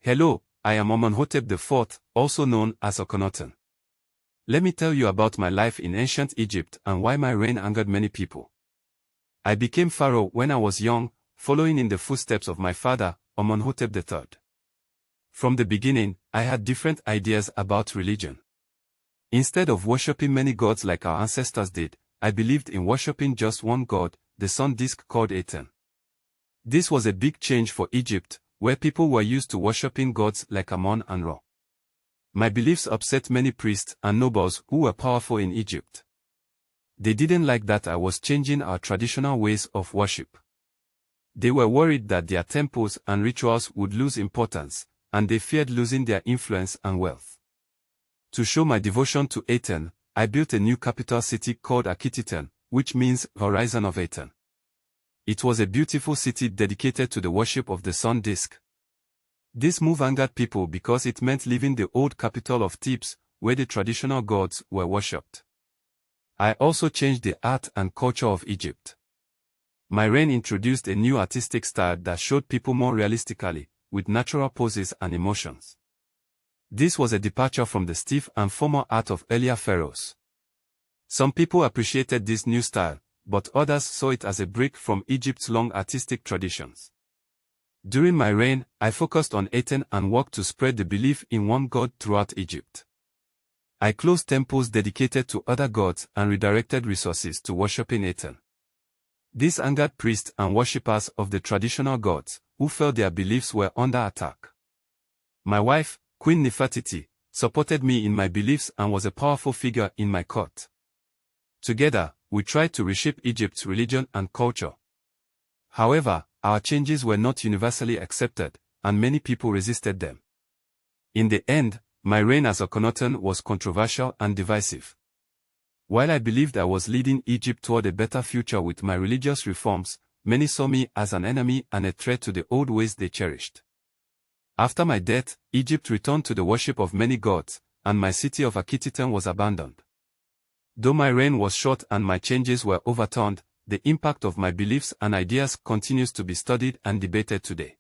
Hello, I am Amenhotep IV, also known as Akhenaten. Let me tell you about my life in ancient Egypt and why my reign angered many people. I became pharaoh when I was young, following in the footsteps of my father, Amenhotep III. From the beginning, I had different ideas about religion. Instead of worshipping many gods like our ancestors did, I believed in worshipping just one god, the sun disk called Aten. This was a big change for Egypt, where people were used to worshipping gods like Amon and Ra. My beliefs upset many priests and nobles who were powerful in Egypt. They didn't like that I was changing our traditional ways of worship. They were worried that their temples and rituals would lose importance, and they feared losing their influence and wealth. To show my devotion to Aten, I built a new capital city called Akhetitan, which means Horizon of Aten. It was a beautiful city dedicated to the worship of the sun disk. This move angered people because it meant leaving the old capital of Thebes, where the traditional gods were worshipped. I also changed the art and culture of Egypt. My reign introduced a new artistic style that showed people more realistically, with natural poses and emotions. This was a departure from the stiff and formal art of earlier pharaohs. Some people appreciated this new style, but others saw it as a break from Egypt's long artistic traditions. During my reign, I focused on Aten and worked to spread the belief in one god throughout Egypt. I closed temples dedicated to other gods and redirected resources to worshipping Aten. This angered priests and worshippers of the traditional gods, who felt their beliefs were under attack. My wife, Queen Nefertiti, supported me in my beliefs and was a powerful figure in my court. Together, we tried to reshape Egypt's religion and culture. However, our changes were not universally accepted, and many people resisted them. In the end, my reign as Akhenaten was controversial and divisive. While I believed I was leading Egypt toward a better future with my religious reforms, many saw me as an enemy and a threat to the old ways they cherished. After my death, Egypt returned to the worship of many gods, and my city of Akhetitan was abandoned. Though my reign was short and my changes were overturned, the impact of my beliefs and ideas continues to be studied and debated today.